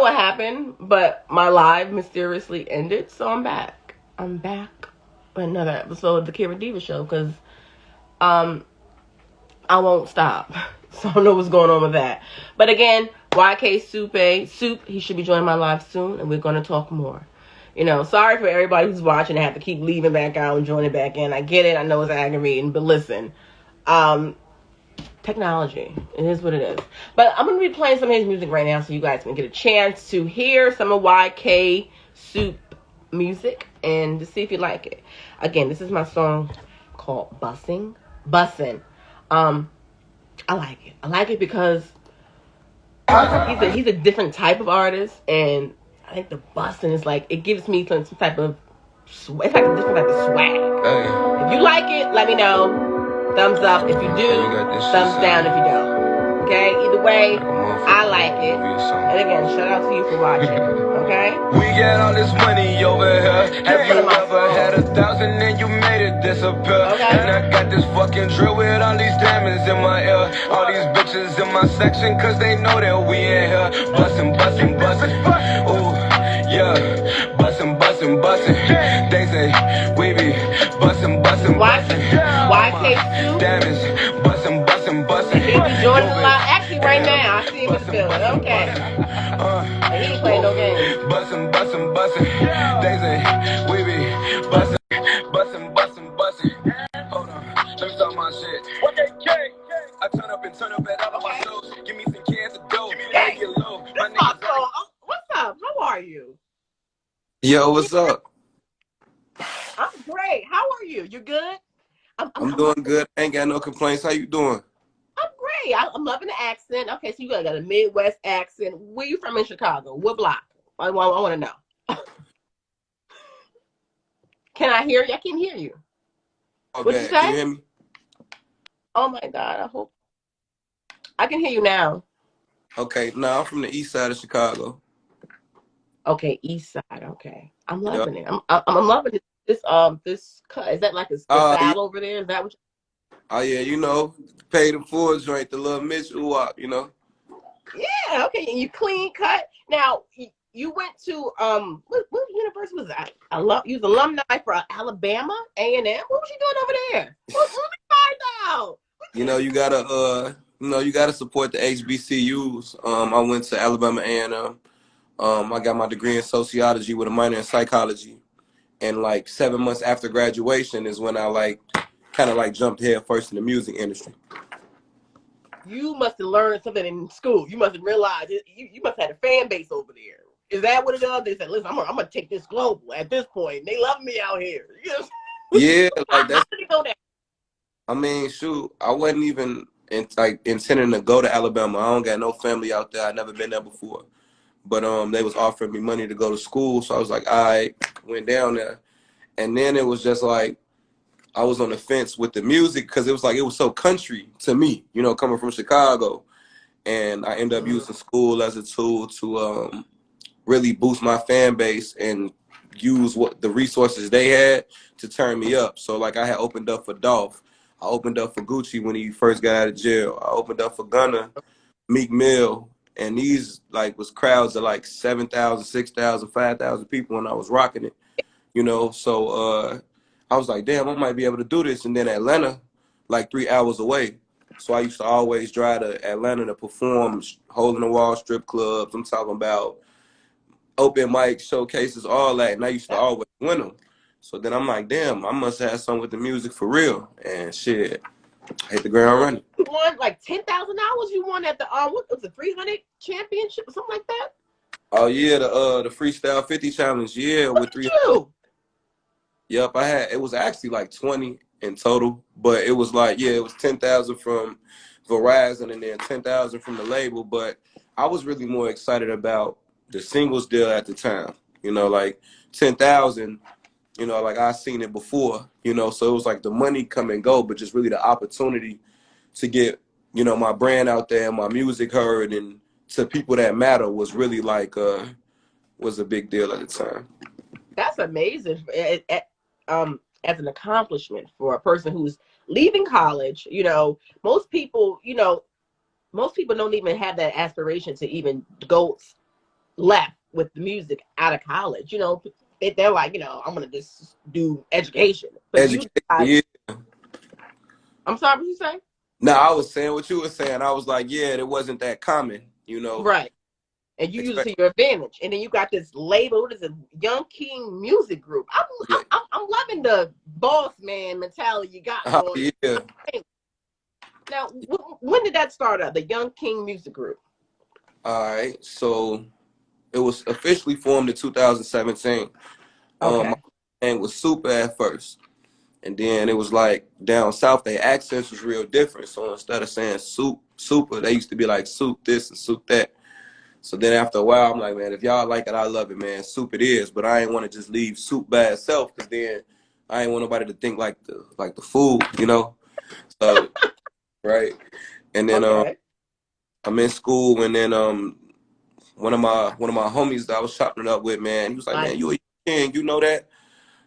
what happened, but my live mysteriously ended, so I'm back. I'm back with another episode of the Kira Diva Show because um I won't stop. So I don't know what's going on with that. But again, YK Supe, he should be joining my live soon, and we're going to talk more. You know, sorry for everybody who's watching. I have to keep leaving back out and joining back in. I get it. I know it's aggravating, but listen, technology. It is what it is. But I'm going to be playing some of his music right now so you guys can get a chance to hear some of YK Supe music and to see if you like it. Again, this is my song called Bussin'. I like it. I like it because he's a different type of artist, and I think the bussin' is like, it gives me some type of, it's like a different type of swag. Hey. If you like it, let me know. Thumbs up if you do, thumbs down if you don't. Okay? Either way, I like it. And again, shout out to you for watching. Okay? We get all this money over here. Have you ever had 1,000 and you made it disappear? Okay. And I got this fucking drill with all these diamonds in my ear. All these bitches in my section, cause they know that we in here. Bussin'. Ooh, yeah. Bussin'. They say we be bussin'. YK Supe. Diamonds. Bussin'. He be joining the live actually right now. I see him in the building. Okay. And he ain't playing no games. Bussin'. They say we be bussin'. Hold on, let me talk my shit. Okay, I turn up at all of my shows. Give me some cans of dough. Get low. My niggas. What's up? How are you? Yo, what's up? I'm great. How are you? You good? I'm doing good. I ain't got no complaints. How you doing? I'm great. I'm loving the accent. Okay, so you got a Midwest accent. Where you from in Chicago? What block? I want to know. Can I hear you? I can hear you. Oh, What'd you say? Can you hear me? Oh my God, I hope. I can hear you now. Okay, no, I'm from the east side of Chicago. Okay, east side. Okay. I'm loving it. I'm loving this cut. Is that like a style Yeah. over there? Is that what Oh yeah, you know, paid in full joint, the little Mitch you know. Yeah, okay. And you clean cut. Now you went to what university was that? You was alumni for Alabama A&M. What was you doing over there? Let me find out. You gotta support the HBCUs. I went to Alabama A&M. I got my degree in sociology with a minor in psychology. And like 7 months after graduation is when I kind of jumped head first in the music industry. You must have learned something in school. You must have realized you must have had a fan base over there. Is that what it is? They said, listen, I'm gonna take this global at this point. They love me out here. You know? Yeah, like that's. How did you know that? I mean, shoot, I wasn't even intending to go to Alabama. I don't got no family out there. I never been there before. But they was offering me money to go to school, so I was like, I went down there, and then it was just like I was on the fence with the music because it was so country to me, you know, coming from Chicago, and I ended up using school as a tool to really boost my fan base and use what the resources they had to turn me up. So like I had opened up for Dolph, I opened up for Gucci when he first got out of jail, I opened up for Gunna, Meek Mill. And these was crowds of 7,000, 6,000, 5,000 people when I was rocking it, you know. So I was like, damn, I might be able to do this. And then Atlanta, 3 hours away. So I used to always drive to Atlanta to perform, hole in the wall strip clubs. I'm talking about open mic showcases, all that. And I used to always win them. So then I'm like, damn, I must have something with the music for real. And shit, I hit the ground running. You won $10,000. You won at the what was it, 300 championship or something like that? Oh yeah, the freestyle 50 challenge. Yeah, What with did 3. you? Yep, I had. It was actually 20 in total, but it was it was 10,000 from Verizon and then 10,000 from the label. But I was really more excited about the singles deal at the time. You know, 10,000. You know, I seen it before. You know, so it was the money come and go, but just really the opportunity to get my brand out there and my music heard and to people that matter was really was a big deal at the time. That's amazing. As an accomplishment for a person who's leaving college, most people don't even have that aspiration to even go left with the music out of college. You know, they're like, you know, I'm gonna just do education. But you Education, guys, yeah. I'm sorry, what you say? No, I was saying what you were saying. I was like, yeah, it wasn't that common, you know. Right. And you use it Expect, to your advantage. And then you got this label. What is it? Young King Music Group. yeah. I'm loving the boss man mentality you got Oh, going. yeah. Now, when did that start up? The Young King Music Group. All right. So it was officially formed in 2017. My Okay. name was Supe at first. And then it was like down south, their accents was real different. So instead of saying super, they used to be like soup this and soup that. So then after a while, I'm like, man, if y'all like it, I love it, man. Soup it is. But I ain't want to just leave soup by itself, because then I ain't want nobody to think like the food, you know. So right. And then Okay. I'm in school, and then one of my homies that I was chopping it up with, man, he was like, Like, man, you a king, you know that?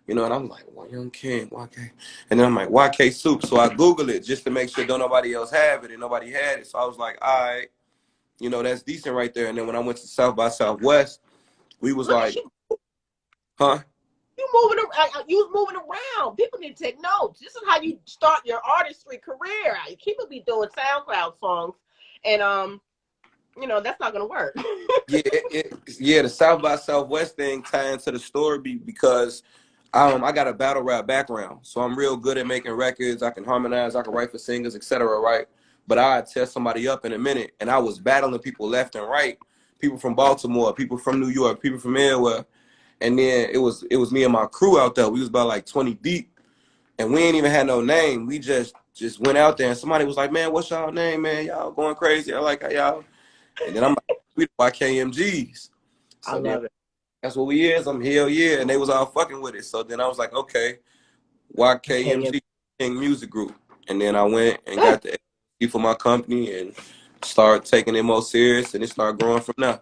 You know, and I'm like, well, Young King, YK. And then I'm like, YK Soup. So I Google it just to make sure don't nobody else have it, and nobody had it. So I was like, all right, you know, that's decent right there. And then when I went to South by Southwest, we was look at like, you. huh? You moving around. You was moving around. People need to take notes. This is how you start your artistry career. People be doing SoundCloud songs, and you know that's not gonna work. Yeah, yeah, the South by Southwest thing tie into the story because I got a battle rap background, so I'm real good at making records. I can harmonize, I can write for singers, etc. Right? But I'd tell somebody up in a minute, and I was battling people left and right, people from Baltimore, people from New York, people from everywhere, and then it was me and my crew out there. We was about like 20 deep, and we ain't even had no name. We just went out there, and somebody was like, "Man, what's y'all name, man? Y'all going crazy? I like how y'all." And then I'm like, "We the YKMGs." I So then love it. that's what we is. I'm hell yeah, and they was all fucking with it. So then I was like, okay, Okay. YKMG King Music Group, and then I went and Good. got the A for my company and started taking it more serious, and it started growing from there.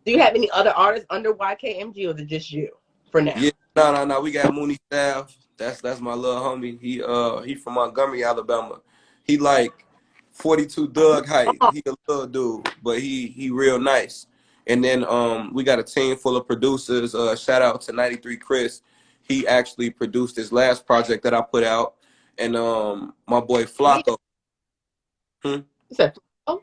Do you have any other artists under YKMG, or is it just you for Yeah, now? no. We got Mooney Staff. That's my little homie. He from Montgomery, Alabama. He like 42 Doug height. Oh, He a little dude, but he real nice. And then we got a team full of producers. Shout out to 93 Chris. He actually produced his last project that I put out. And my boy yeah. Flacco. Hmm? You said, oh,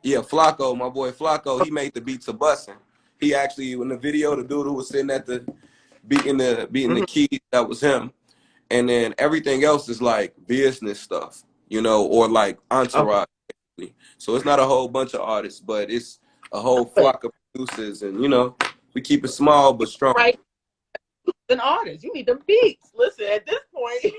Yeah, Flacco, my boy Flacco, he made the beat to Bussin'. He actually, in the video, the dude who was sitting at the beating the mhm. keys, that was him. And then everything else is like business stuff, you know, or like Okay. entourage. So it's not a whole bunch of artists, but it's a whole But flock of producers, and you know, we keep it small but strong. right, an artist, you need the beats. Listen, at this point.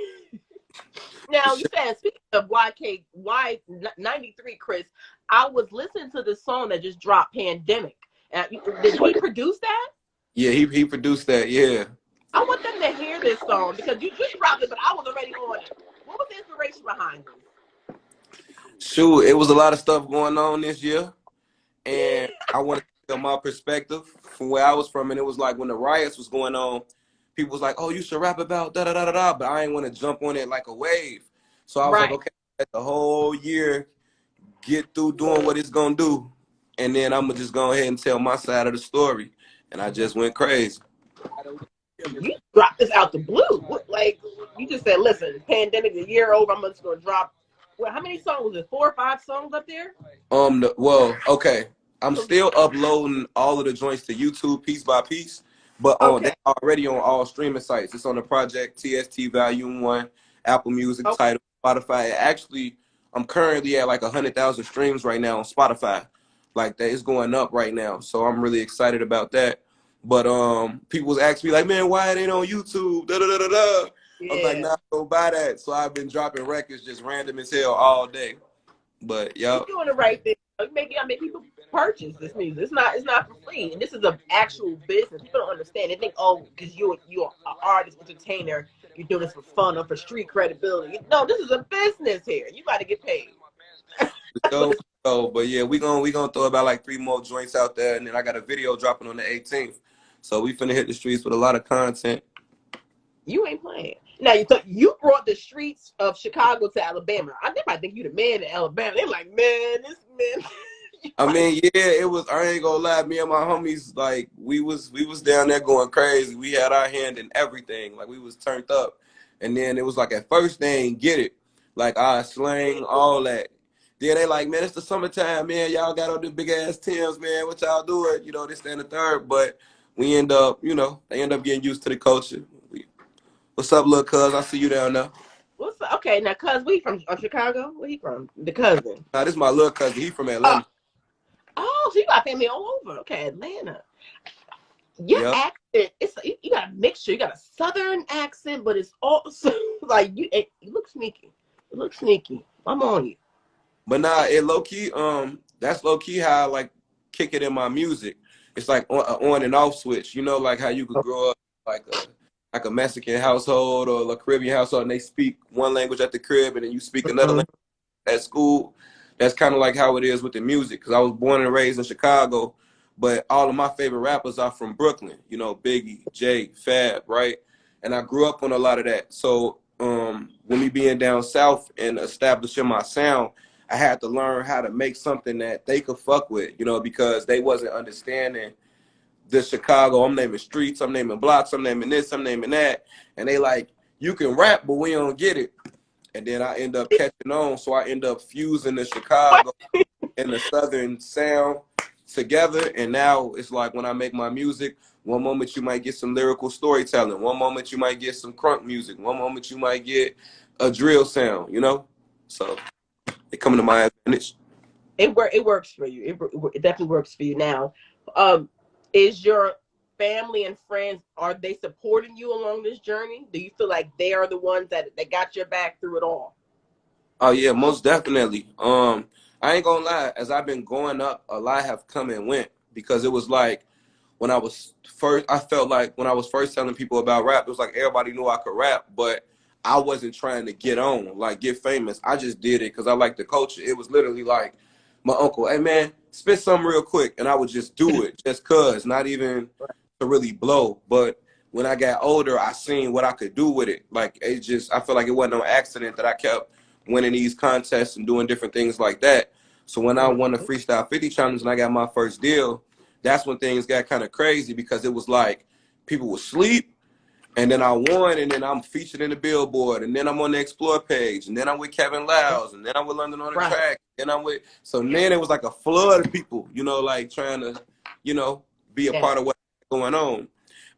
For Now you sure. said, speaking of Y93, Chris, I was listening to this song that just dropped, Pandemic. Did he produce that? Yeah, he produced that. Yeah, I want them to hear this song because you just dropped it, but I was already on it. What was the inspiration behind shoot, it was a lot of stuff going on this year, and I wanted to tell my perspective from where I was from, and it was like when the riots was going on, people was like, "Oh, you should rap about da da da da da," but I ain't want to jump on it like a wave. So I was like, Right. okay, let the whole year get through doing what it's gonna do, and then I'm gonna just go ahead and tell my side of the story. And I just went crazy. You dropped this out the blue. Like, you just said, listen, pandemic, a year over, I'm just going to drop. Well, how many songs was it? 4 or 5 songs up there? Well, okay, I'm still uploading all of the joints to YouTube piece by piece, but they Okay. already on all streaming sites. It's on the Project TST Volume One, Apple Music, Okay. Tidal, Spotify. Actually, I'm currently at like 100,000 streams right now on Spotify. Like that, it's going up right now, so I'm really excited about that. But people was asking me like, man, why it ain't on YouTube? Da da da da da. I'm like, Yeah. nah, go buy that. So I've been dropping records just random as hell all day. But You're yep. doing the right thing. Maybe I make people purchase this music. It's not for free, and this is an actual business. People don't understand. They think, oh, because you're an artist, entertainer, you're doing this for fun or for street credibility. No, this is a business here. You got to get paid. That's what So, it's. but yeah, we gonna throw about like 3 more joints out there, and then I got a video dropping on the 18th. So we finna hit the streets with a lot of content. You ain't playing. Now you brought the streets of Chicago to Alabama. They might think you the man in Alabama. They're like, man, this man. I mean, yeah, it was. I ain't gonna lie. Me and my homies, like, we was down there going crazy. We had our hand in everything. Like, we was turned up. And then it was like at first they ain't get it. Like, our slang, all that. Then they like, man, it's the summertime, man. Y'all got all the big ass Tims, man. What y'all doing? You know, this, that, and the third. But we end up, they end up getting used to the culture. What's up, little cuz? I see you down there. What's okay now? Cuz we from Chicago. Where he from? The cousin. Nah, this is my little cousin. He from Oh, Atlanta. oh, so you got family all over. Okay, Atlanta. Your Yep. accent, it's you got a mixture. You got a southern accent, but it's also like you look sneaky. You look sneaky. I'm on you. But nah, it low key, that's low key how I like kick it in my music. It's like on and off switch. You know, like how you could grow up like a Mexican household or a Caribbean household, and they speak one language at the crib, and then you speak another language at school. That's kind of like how it is with the music. Because I was born and raised in Chicago, but all of my favorite rappers are from Brooklyn. You know, Biggie, Jay, Fab, right? And I grew up on a lot of that. So when me being down south and establishing my sound, I had to learn how to make something that they could fuck with, because they wasn't understanding the Chicago. I'm naming streets, I'm naming blocks, I'm naming this, I'm naming that. And they like, you can rap, but we don't get it. And then I end up catching on. So I end up fusing the Chicago and the Southern sound together. And now it's like when I make my music, one moment you might get some lyrical storytelling. One moment you might get some crunk music. One moment you might get a drill sound. So it coming to my advantage. It works for you. It definitely works for you now. Is your family and friends, are they supporting you along this journey? Do you feel like they are the ones that got your back through it all? Oh yeah, most definitely. I ain't gonna lie, as I've been going up, a lot have come and went because it was like when I felt like when I was first telling people about rap, it was like everybody knew I could rap, but I wasn't trying to get on, like get famous. I just did it because I liked the culture. It was literally like my uncle, hey man, spit something real quick, and I would just do it just cause, not even to really blow. But when I got older, I seen what I could do with it. Like I feel like it wasn't no accident that I kept winning these contests and doing different things like that. So when I won the Freestyle 50 challenge and I got my first deal, that's when things got kind of crazy because it was like people would sleep and then I won and then I'm featured in the Billboard and then I'm on the Explore page and then I'm with Kevin Liles and then I'm with London on the Right. Track and so then it was like a flood of people, like trying to, be a part of what's going on.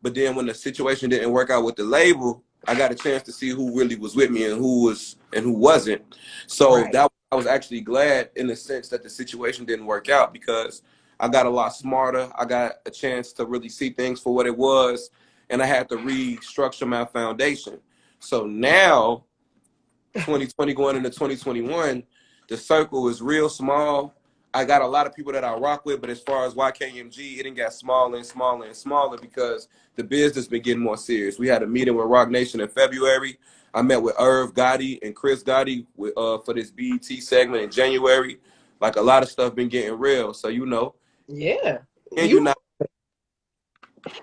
But then when the situation didn't work out with the label, I got a chance to see who really was with me and who wasn't. So I was actually glad in the sense that the situation didn't work out because I got a lot smarter. I got a chance to really see things for what it was, and I had to restructure my foundation. So now, 2020 going into 2021, the circle is real small. I got a lot of people that I rock with, but as far as YKMG, it didn't got smaller and smaller and smaller because the business been getting more serious. We had a meeting with Rock Nation in February. I met with Irv Gotti and Chris Gotti for this BET segment in January. Like a lot of stuff been getting real. So Yeah. and you not.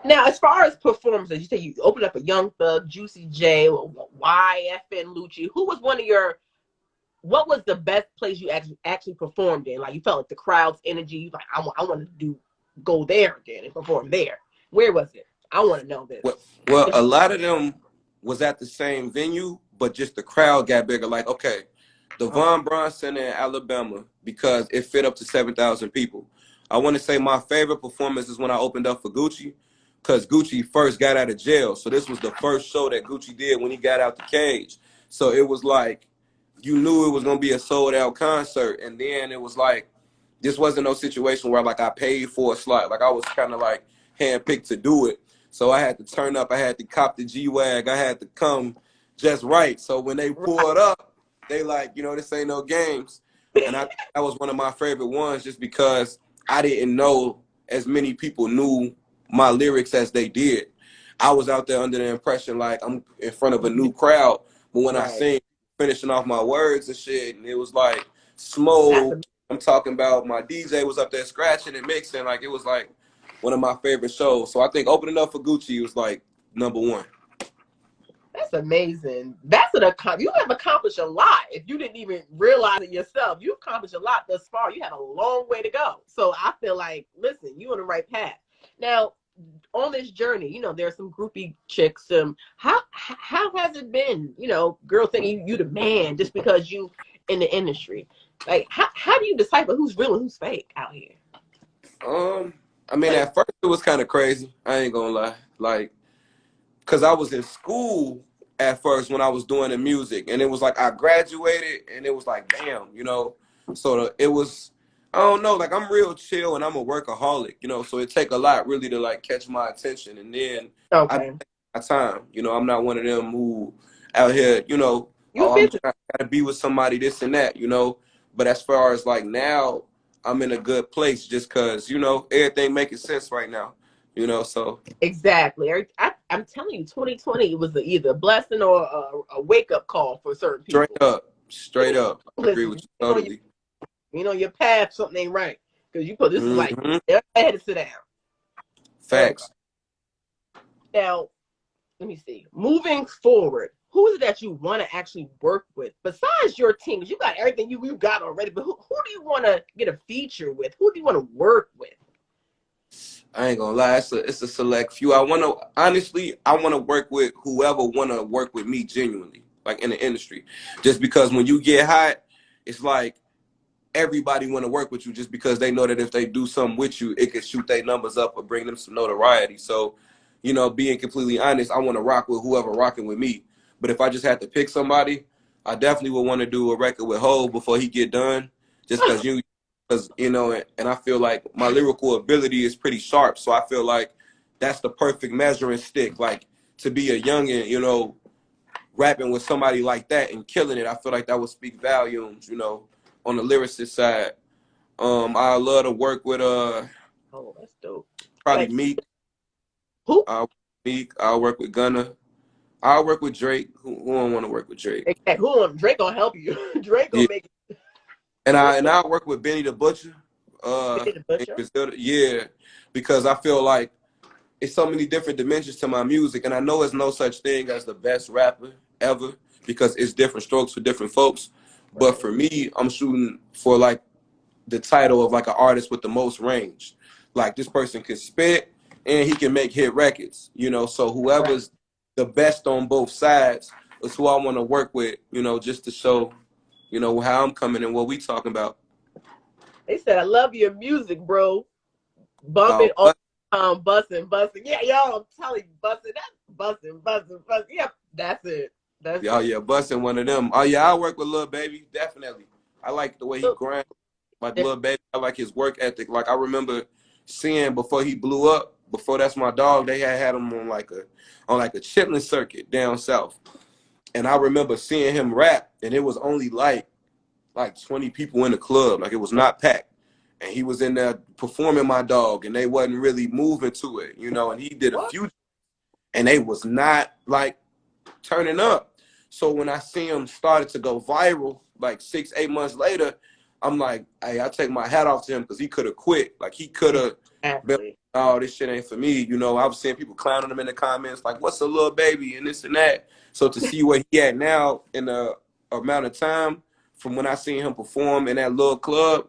Now, as far as performances, you say you opened up a Young Thug, Juicy J, YFN Lucci. Who was what was the best place you actually performed in? Like you felt like the crowd's energy, like I want to go there again and perform there. Where was it? I want to know this. Well, a lot of them was at the same venue, but just the crowd got bigger. Like, okay, the Von Braun Center in Alabama, because it fit up to 7,000 people. I want to say my favorite performance is when I opened up for Gucci, because Gucci first got out of jail. So this was the first show that Gucci did when he got out the cage. So it was like, you knew it was going to be a sold out concert. And then it was like, this wasn't no situation where like I paid for a slot. Like I was kind of like handpicked to do it. So I had to turn up. I had to cop the G-Wag. I had to come just right. So when they pulled up, they like, this ain't no games. And that was one of my favorite ones just because I didn't know as many people knew my lyrics as they did. I was out there under the impression like I'm in front of a new crowd. But when I sing, finishing off my words and shit, and it was like smoke. I'm talking about my DJ was up there scratching and mixing. Like it was like one of my favorite shows. So I think opening up for Gucci was like number one. That's amazing. That's you have accomplished a lot. If you didn't even realize it yourself, you accomplished a lot thus far. You have a long way to go. So I feel like, listen, you're on the right path. Now, on this journey, there's some groupie chicks. How has it been? Girls thinking you the man just because you in the industry. Like, how do you decipher who's real and who's fake out here? I mean, at first it was kind of crazy. I ain't gonna lie. Like, cause I was in school at first when I was doing the music, and it was like I graduated, and it was like, damn, it was. I don't know, like I'm real chill and I'm a workaholic, so it take a lot really to like catch my attention, and then I Okay, take my time. I'm not one of them who out here, you oh, I'm busy. trying to be with somebody, this and that, But as far as like now, I'm in a good place just cause everything making sense right now, so. Exactly. I'm telling you, 2020 was either a blessing or a wake up call for certain Straight people. up, straight up. I agree Listen, with you totally. your path, something ain't right because you put this is like Mm-hmm. I had to sit down. Okay. Facts. Now, let me see. Moving forward, who is it that you want to actually work with besides your team? 'Cause you got everything you got already, but who do you want to get a feature with? Who do you want to work with? I ain't gonna lie, it's a select few. I want to work with whoever want to work with me genuinely, like in the industry. Just because when you get hot, it's like everybody want to work with you just because they know that if they do something with you, it could shoot their numbers up or bring them some notoriety. So, being completely honest, I want to rock with whoever rocking with me. But if I just had to pick somebody, I definitely would want to do a record with Hov before he get done, just because and I feel like my lyrical ability is pretty sharp. So I feel like that's the perfect measuring stick. Like to be a youngin, rapping with somebody like that and killing it, I feel like that would speak volumes, on the lyricist side. I love to work with Oh, that's dope. probably Like Meek. who? I'll work with Gunna. I'll work with Drake. Who don't want to work with Drake? Hey, Drake gonna help you. Drake Yeah. gonna make And Drake I'll work with Benny the Butcher. gonna the In butcher. Griselda. Yeah. Because I feel like it's so many different dimensions to my music, and I know it's no such thing as the best rapper ever because it's different strokes for different folks. But Right. for me, I'm shooting for like the title of like an artist with the most range. Like this person can spit and he can make hit records, So Right. whoever's the best on both sides is who I want to work with, just to show, how I'm coming and what we talking about. They said I love your music, bro. Bump Uh, it all busting. Yeah, y'all, I'm telling you, busting. That's busting. Yeah, that's it. That's oh it. yeah, busting one of them. Oh yeah, I work with Lil Baby, definitely. I like the way he Look, grind. Like Lil Baby, I like his work ethic. Like I remember seeing before he blew up, before That's My Dog, they had him on like a chitlin circuit down south. And I remember seeing him rap, and it was only like 20 people in the club. Like it was not packed. And he was in there performing My Dog, and they wasn't really moving to it, And he did a what? few, and they was not like turning up. So when I see him started to go viral, like 6, 8 months later, I'm like, hey, I take my hat off to him because he could have quit. Like he could have been, Exactly. oh, this shit ain't for me. I was seeing people clowning him in the comments, like, what's a little baby and this and that. So to see where he at now in the amount of time from when I seen him perform in that little club,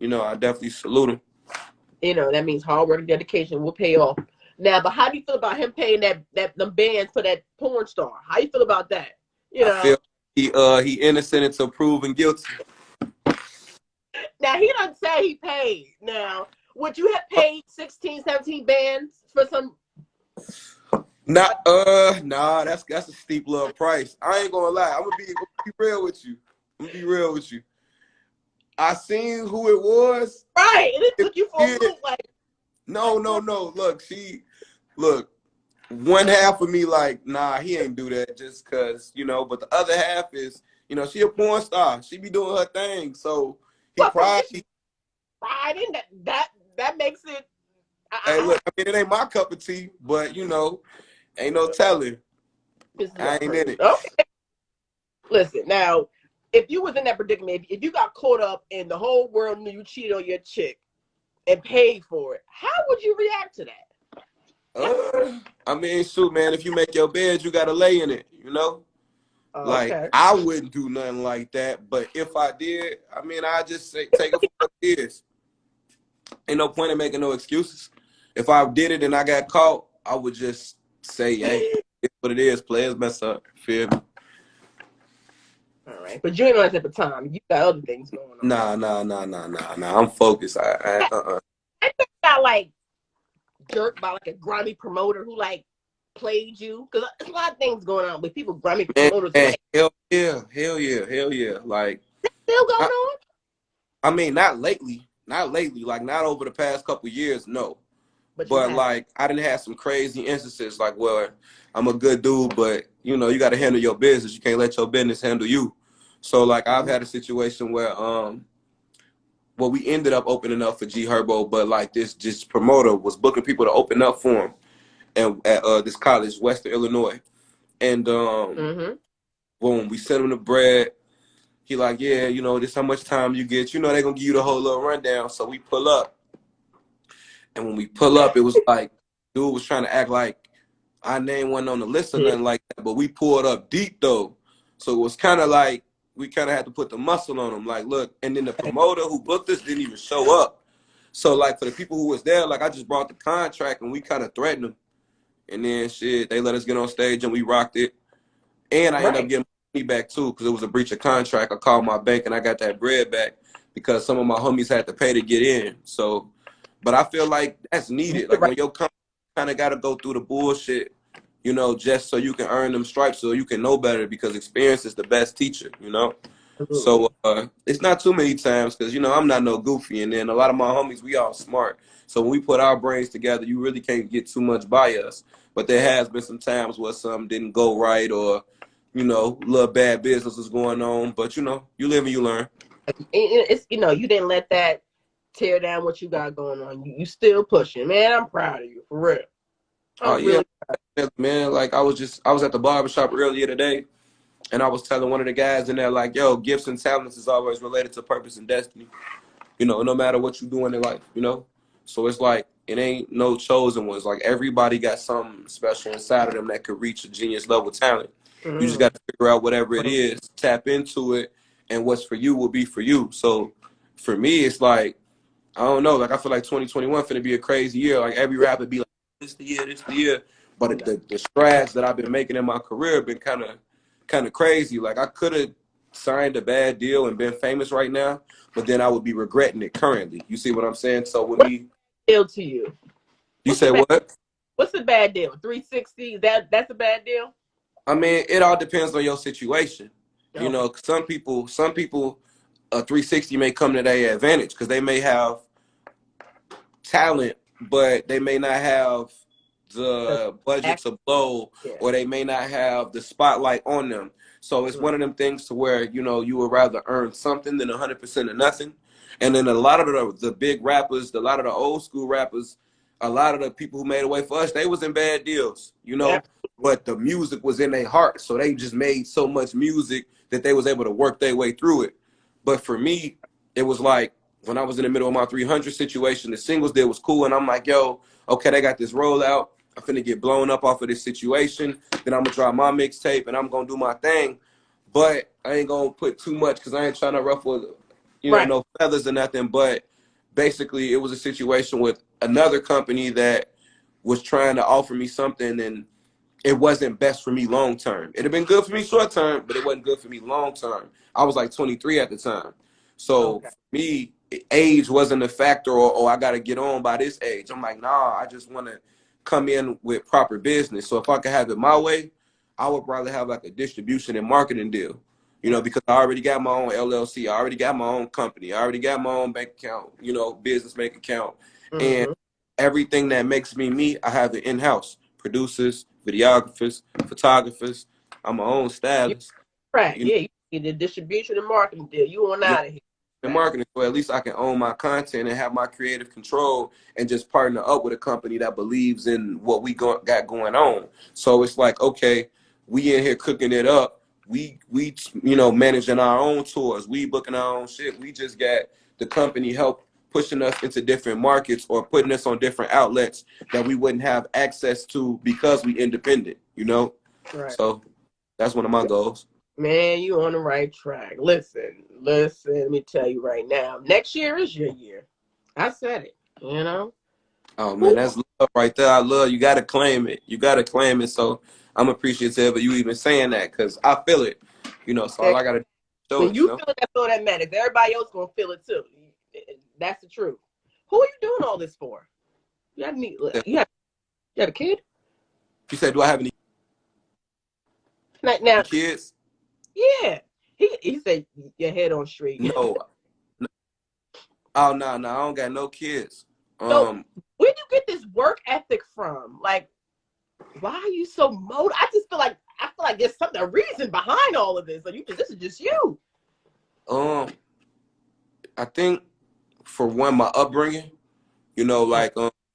I definitely salute him. That means hard work and dedication will pay off. Now, but how do you feel about him paying them bands for that porn star? How you feel about that? You I know. feel he innocent until proven guilty. Now he doesn't say he paid. Now, would you have paid 16, 17 bands for some? Nah, that's a steep little price. I ain't gonna lie. I'm gonna be real with you. I'm gonna be real with you. I seen who it was. Right, and it took you for a Yeah. loop. No. Look, one half of me like, nah, he ain't do that just cause, but the other half is, she a porn star. She be doing her thing. So he But from it's probably, riding that makes it. hey, look, I mean, it ain't my cup of tea, but ain't no telling. This is I all ain't in crazy. it. Okay, listen now. If you was in that predicament, if you got caught up and the whole world knew you cheated on your chick and paid for it, how would you react to that? I mean, shoot, man, if you make your bed, you gotta lay in it, you know? Oh, Like, okay. I wouldn't do nothing like that, but if I did, I mean, I just say, take it for what it is. Ain't no point in making no excuses. If I did it and I got caught, I would just say, hey, it's what it is. Players mess up. Feel me? All right, but you ain't on at the time. You got other things going on. Nah. I'm focused. I think I like jerked by like a grimy promoter who like played you because there's a lot of things going on with people grimy Man, promoters who man, like hell yeah. Like, still going I, on. I mean, not lately. Like, not over the past couple years, no. But you But have. like, I didn't have some crazy instances. Like, well, I'm a good dude, but you know, you got to handle your business. You can't let your business handle you. So like, I've had a situation where well, we ended up opening up for G Herbo, but like this just promoter was booking people to open up for him, and at this college, Western Illinois, and Mm-hmm. boom, we sent him the bread. He like, yeah, you know, this how much time you get. You know, they gonna give you the whole little rundown. So we pull up, and when we pull up, it was like, dude was trying to act like our name wasn't on the list or Yeah. nothing like that, but we pulled up deep though. So it was kind of like we kind of had to put the muscle on him. Like, look, and then the promoter who booked us didn't even show up. So like for the people who was there, like I just brought the contract and we kind of threatened them. And then shit, they let us get on stage and we rocked it. And I ended up Right. getting my money back too because it was a breach of contract. I called my bank and I got that bread back because some of my homies had to pay to get in. So, but I feel like that's needed. You're Like right. when your company kind of got to go through the bullshit, you know, just so you can earn them stripes, so you can know better because experience is the best teacher, you know. Absolutely. So it's not too many times because you know I'm not no goofy, and then a lot of my homies we all smart. So when we put our brains together, you really can't get too much by us. But there has been some times where something didn't go right, or you know, little bad business was going on. But you know, you live and you learn. It's you didn't let that tear down what you got going on. You still pushing, man. I'm proud of you for real. Oh I'm yeah, really. man. Like I was at the barbershop earlier today, and I was telling one of the guys in there like, yo, gifts and talents is always related to purpose and destiny. You know, no matter what you do in life, you know. So it's like it ain't no chosen ones. Like everybody got something special inside of them that could reach a genius level talent. You just Mm, got to figure out whatever it is, tap into it, and what's for you will be for you. So for me, it's like I don't know. Like I feel like 2021 finna be a crazy year. Like every rapper be like, this the year, this the year. But the strides that I've been making in my career have been kind of crazy. Like I could have signed a bad deal and been famous right now, but then I would be regretting it currently. You see what I'm saying? So with what's me, the deal to you? you What's the say bad? what? What's the bad deal? 360. That's a bad deal. I mean, it all depends on your situation. You Okay. know, some people, a 360 may come to their advantage because they may have talent, but they may not have The the budget act. to blow, Yeah. or they may not have the spotlight on them. So it's Mm, one of them things to where you know you would rather earn something than 100% of nothing. And then a lot of the big rappers, a lot of the old school rappers, a lot of the people who made a way for us, they was in bad deals, you know. absolutely. But the music was in their heart, so they just made so much music that they was able to work their way through it. But for me, it was like when I was in the middle of my 300 situation, the singles deal was cool, and I'm like, yo, okay, they got this rollout. I'm finna get blown up off of this situation. Then I'm gonna drop my mixtape, and I'm gonna do my thing. But I ain't gonna put too much because I ain't trying to ruffle, you know, Right. no feathers or nothing. But basically, it was a situation with another company that was trying to offer me something, and it wasn't best for me long term. It'd have been good for me short term, but it wasn't good for me long term. I was like 23 at the time. So Okay. for me, age wasn't a factor, or I got to get on by this age. I'm like, nah, I just want to come in with proper business. So if I could have it my way, I would probably have like a distribution and marketing deal, you know, Right. because I already got my own LLC. I already got my own company. I already got my own bank account, you know, business bank account. And Mm-hmm. everything that makes me me, I have it in-house. Producers, videographers, photographers. I'm my own You stylist. right. You know, Yeah. You get the distribution and marketing deal. You on yeah, out of here. in Right. marketing, so at least I can own my content and have my creative control and just partner up with a company that believes in what we got going on. So it's like, okay, we in here cooking it up. We managing our own tours. We booking our own shit. We just got the company help pushing us into different markets or putting us on different outlets that we wouldn't have access to because we independent, you know? Right. So that's one of my goals. Man, you on the right track. Listen, let me tell you right now. Next year is your year. I said it, you know? Oh man, Who? that's love right there. I love you. Got to claim it. You got to claim it. So I'm appreciative of you even saying that because I feel it. You know, so all I got to show When it. You you know. feel it, that's all that matters. Everybody else gonna feel it too. That's the truth. Who are you doing all this for? You have any? You have a kid? You said, do I have any Now, kids? yeah. He said your head on straight. No. Oh no, I don't got no kids. So where do you get this work ethic from? Like, why are you so motivated? I feel like there's a reason behind all of this. Like this is just you. um, I think for one, my upbringing. You know, Oh, like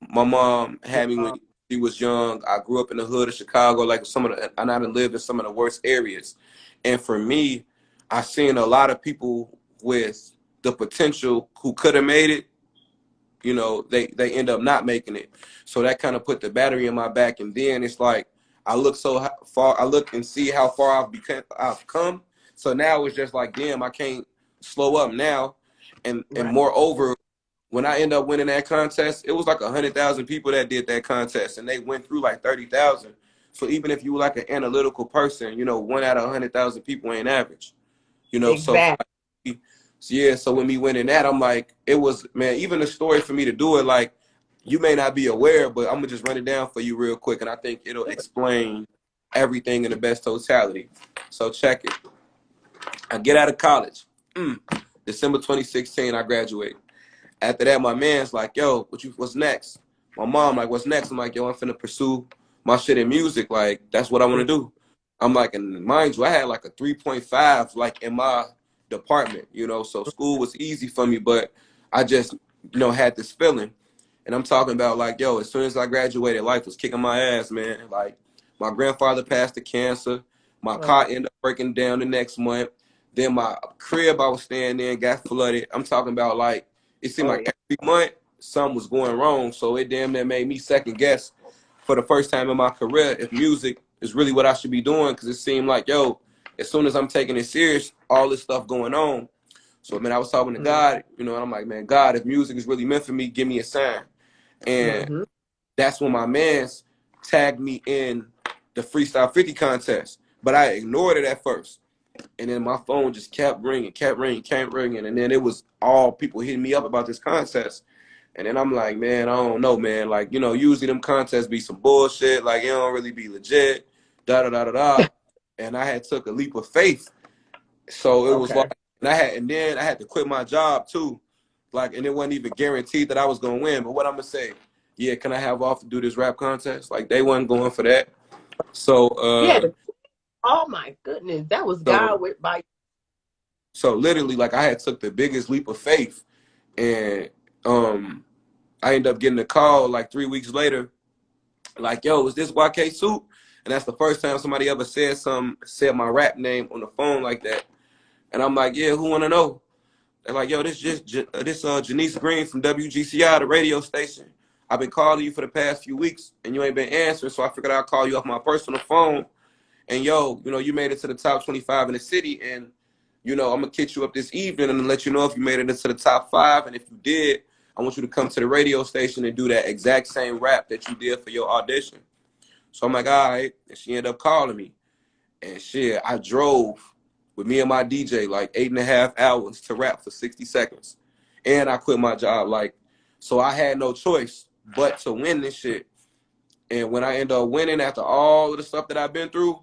my mom had me when she was young. I grew up in the hood of Chicago, like and I done lived in some of the worst areas. And for me, I seen a lot of people with the potential who could have made it. You know, they end up not making it. So that kind of put the battery in my back. And then it's like I look so far. I look and see how far I've come. So now it's just like, damn, I can't slow up now. And right. moreover, when I end up winning that contest, it was like 100,000 people that did that contest, and they went through like 30,000. So even if you were like an analytical person, you know, 1 out of 100,000 people ain't average. You know, so Exactly. yeah. So when me winning that, I'm like, it was, man. Even the story for me to do it, like, you may not be aware, but I'm gonna just run it down for you real quick, and I think it'll explain everything in the best totality. So check it. I get out of college. December 2016, I graduate. After that, my man's like, yo, what's next? My mom like, what's next? I'm like, yo, I'm finna pursue my shit in music. Like, that's what I want to do. I'm like, and mind you, I had like a 3.5 like in my department, you know, so school was easy for me, but I just, you know, had this feeling. And I'm talking about like, yo, as soon as I graduated, life was kicking my ass, man. Like, my grandfather passed of cancer. My car ended up breaking down the next month. Then my crib I was staying in got flooded. I'm talking about like, it seemed like every month something was going wrong. So it damn near made me second guess for the first time in my career if music is really what I should be doing. Cause it seemed like, yo, as soon as I'm taking it serious, all this stuff going on. So man, I was talking to God, you know, and I'm like, man, God, if music is really meant for me, give me a sign. And that's when my mans tagged me in the Freestyle 50 contest. But I ignored it at first. And then my phone just kept ringing. And then it was all people hitting me up about this contest. And then I'm like, man, I don't know, man. Like, you know, usually them contests be some bullshit. Like, it don't really be legit. Da. And I had took a leap of faith. So it was like, and then I had to quit my job too. Like, and it wasn't even guaranteed that I was gonna win. But what I'm gonna say, yeah, can I have off to do this rap contest? Like, they wasn't going for that. So Yeah. Oh my goodness, that was God with by. So literally, like, I had took the biggest leap of faith, and I ended up getting a call like 3 weeks later, like, yo, is this YK Supe? And that's the first time somebody ever said my rap name on the phone like that. And I'm like, yeah, who wanna know? They're like, yo, this Janice Green from WGCI, the radio station. I've been calling you for the past few weeks, and you ain't been answering, so I figured I'd call you off my personal phone. And yo, you know, you made it to the top 25 in the city, and you know, I'm gonna catch you up this evening and let you know if you made it into the top 5. And if you did, I want you to come to the radio station and do that exact same rap that you did for your audition. So I'm like, all right. And she ended up calling me. And shit, I drove with me and my DJ like 8.5 hours to rap for 60 seconds. And I quit my job. Like, so I had no choice but to win this shit. And when I end up winning after all of the stuff that I've been through,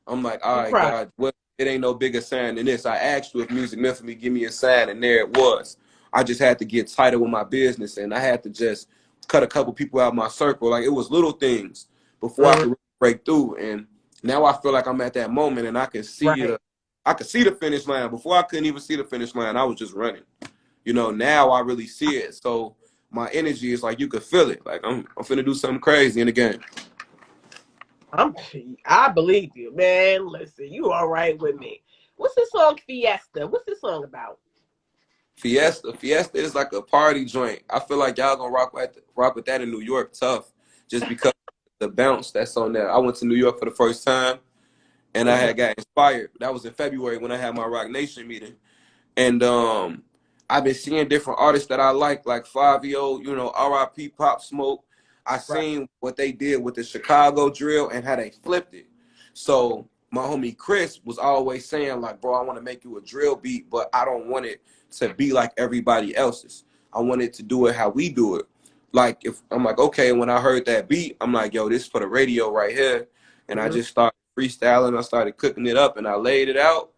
I'm like, all You right, cried. God, what? It ain't no bigger sign than this. I asked you if music meant for me, give me a sign, and there it was. I just had to get tighter with my business, and I had to just cut a couple people out of my circle. Like, it was little things before I could really break through. And now I feel like I'm at that moment, and I can see the finish line. Before I couldn't even see the finish line. I was just running. You know, now I really see it. So my energy is like, you could feel it. Like, I'm finna do something crazy in the game. I believe you, man. Listen, you all right with me. What's this song Fiesta? What's this song about? Fiesta is like a party joint. I feel like y'all gonna rock with that in New York tough, just because the bounce that's on there. I went to New York for the first time, and I had got inspired. That was in February when I had my Rock Nation meeting. And I've been seeing different artists that I like Fabio, you know, R.I.P. Pop Smoke. I seen what they did with the Chicago drill and how they flipped it. So my homie Chris was always saying, like, bro, I want to make you a drill beat, but I don't want it to be like everybody else's. I want it to do it how we do it. Like, if I'm like, okay, when I heard that beat, I'm like, yo, this is for the radio right here. And I just started freestyling. I started cooking it up and I laid it out.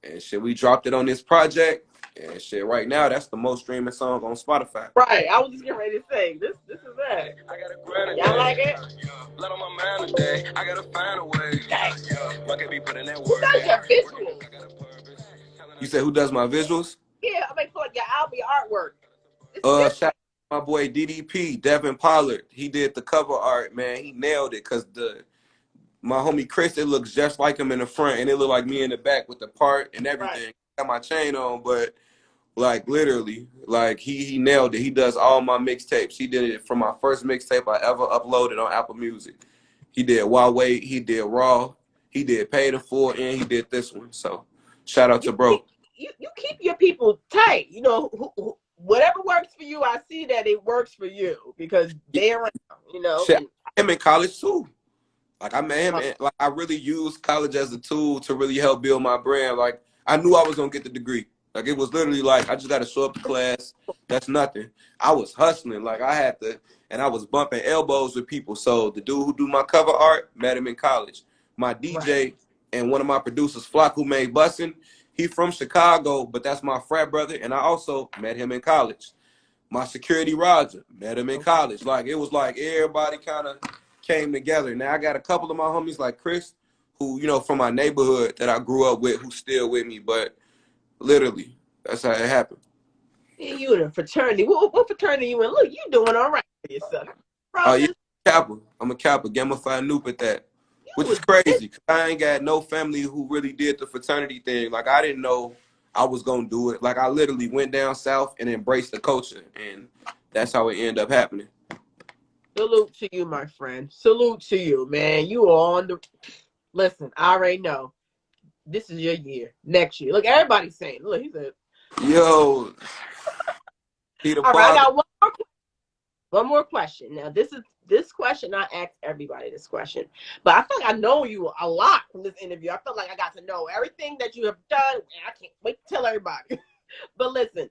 And shit, we dropped it on this project. And shit, right now, that's the most streaming song on Spotify. Right. I was just getting ready to say, this is it. I got a grand Y'all like it? Let on my man today. I gotta find a way. I could be putting that work. Who does your visuals? You said who does my visuals? Yeah, I mean, for like your album, your artwork. Shout out to my boy DDP, Devin Pollard. He did the cover art, man. He nailed it because my homie Chris, it looks just like him in the front, and it looked like me in the back with the part and everything. Right. Got my chain on, but like literally, like he nailed it. He does all my mixtapes. He did it from my first mixtape I ever uploaded on Apple Music. He did Huawei, he did Raw, he did Paid in Full, and he did this one. So shout out to bro. You keep your people tight. You know, whatever works for you, I see that it works for you because they're around, you know. Shit, I'm in college too. Like I met him, and like I really used college as a tool to really help build my brand. Like I knew I was gonna get the degree. Like it was literally like I just got to show up to class. That's nothing. I was hustling. Like I had to, and I was bumping elbows with people. So the dude who do my cover art, met him in college. My DJ and one of my producers, Flock, who made Bussin', he from Chicago, but that's my frat brother, and I also met him in college. My security Roger, met him in college. Like it was like everybody kind of came together. Now I got a couple of my homies like Chris, who, you know, from my neighborhood that I grew up with, who's still with me, but literally, that's how it happened. Yeah, you in a fraternity. What fraternity you in? Look, you doing all right for yourself. Oh, yeah, Kappa. I'm a Kappa, Gamma Phi Nupe at that. Which is crazy, because I ain't got no family who really did the fraternity thing. Like, I didn't know I was going to do it. Like, I literally went down south and embraced the culture, and that's how it ended up happening. Salute to you, my friend. Salute to you, man. You are on the... Listen, I already know. This is your year. Next year. Look, everybody's saying. Look, he said... Yo. All right, I got one more question. Now, this question, I ask everybody this question. But I feel like I know you a lot from this interview. I feel like I got to know everything that you have done. And I can't wait to tell everybody. But listen,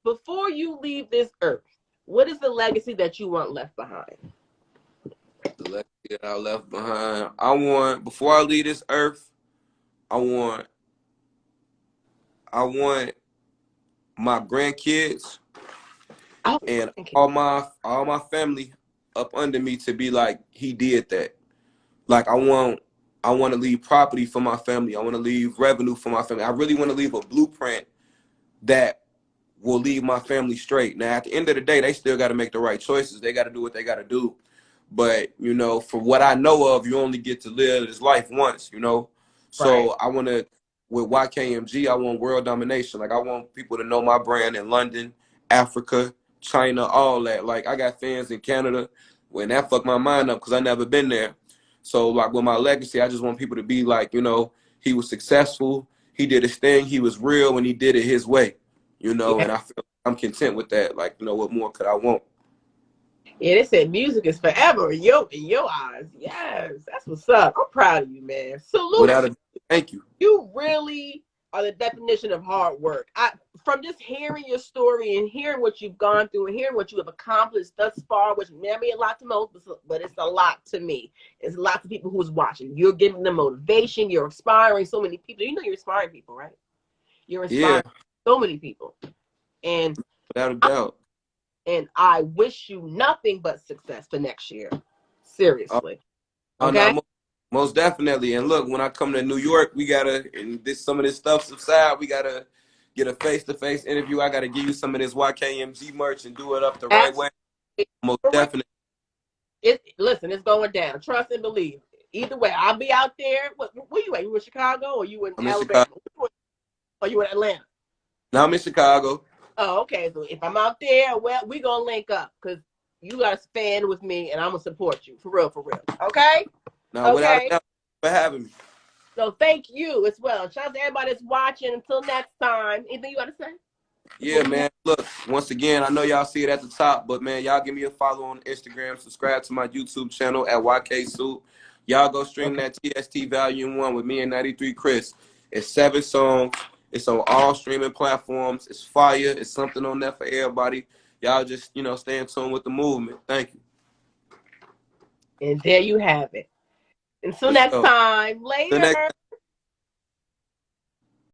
before you leave this earth, what is the legacy that you want left behind? The legacy that I left behind. Before I leave this earth, I want my grandkids and all my family up under me to be like, he did that. Like I want to leave property for my family. I want to leave revenue for my family. I really want to leave a blueprint that will leave my family straight. Now, at the end of the day, they still got to make the right choices. They got to do what they got to do. But, you know, for what I know of, you only get to live this life once, you know? So I want to, with YKMG, I want world domination. Like, I want people to know my brand in London, Africa, China, all that. Like, I got fans in Canada. When that fucked my mind up because I never been there. So, like, with my legacy, I just want people to be like, you know, he was successful. He did his thing. He was real, and he did it his way, you know? And I feel I'm content with that. Like, you know, what more could I want? Yeah, they said music is forever in your eyes. Yes, that's what's up. I'm proud of you, man. Salute. Thank you. You really are the definition of hard work. From just hearing your story and hearing what you've gone through and hearing what you have accomplished thus far, which may be a lot to most, but it's a lot to me. It's a lot to people who's watching. You're giving them motivation. You're inspiring so many people. You know you're inspiring people, right? You're inspiring so many people. And without a doubt. And I wish you nothing but success for next year. Seriously. Okay? No, most definitely. And look, when I come to New York, we gotta, and some of this stuff subside, we gotta get a face-to-face interview. I gotta give you some of this YKMG merch and do it up the right way. Most definitely. Listen, it's going down. Trust and believe. Either way, I'll be out there. Where you at? You in Chicago or you in Alabama? Or you in Atlanta? No, I'm in Chicago. Oh, okay. So if I'm out there, well, we gonna link up because you gotta stand with me, and I'm gonna support you for real, for real. Okay. Now, without a Okay. doubt, for having me. So thank you as well. Shout out to everybody that's watching. Until next time. Anything you gotta say? Yeah, man. Look, once again, I know y'all see it at the top, but man, y'all give me a follow on Instagram. Subscribe to my YouTube channel at YK Supe. Y'all go stream that TST Volume 1 with me and 93 Chris. It's 7 songs. It's on all streaming platforms. It's fire. It's something on there for everybody. Y'all just, stay in tune with the movement. Thank you. And there you have it. Until For next sure. time. The next Later.